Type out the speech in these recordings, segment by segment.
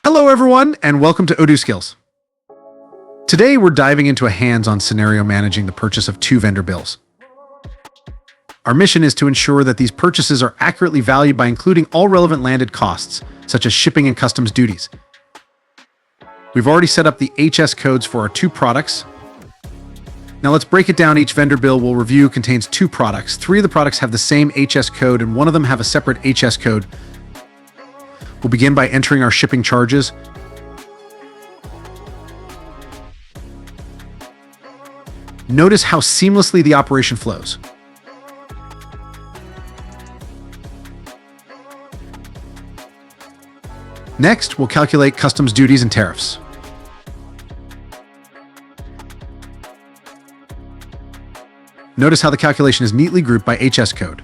Hello everyone, and welcome to Odoo Skillz. Today we're diving into a hands-on scenario managing the purchase of 2 vendor bills. Our mission is to ensure that these purchases are accurately valued by including all relevant landed costs, such as shipping and customs duties. We've already set up the HS codes for our 2 products. Now let's break it down. Each vendor bill we'll review contains 2 products. 3 of the products have the same HS code, and 1 of them have a separate HS code. We'll begin by entering our shipping charges. Notice how seamlessly the operation flows. Next, we'll calculate customs duties and tariffs. Notice how the calculation is neatly grouped by HS code.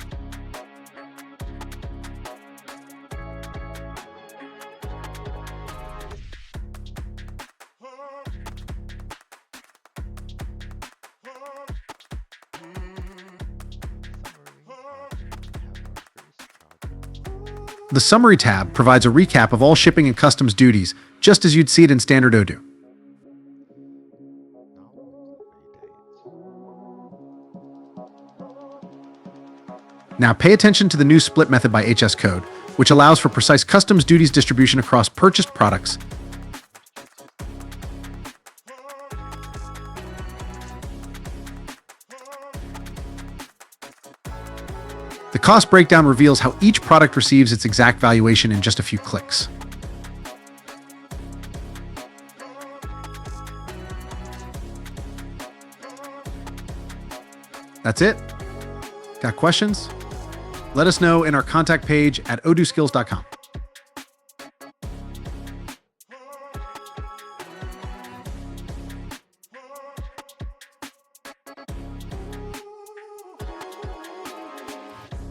The Summary tab provides a recap of all shipping and customs duties, just as you'd see it in standard Odoo. Now pay attention to the new split method by HS code, which allows for precise customs duties distribution across purchased products. The cost breakdown reveals how each product receives its exact valuation in just a few clicks. That's it. Got questions? Let us know in our contact page at odoskillz.com.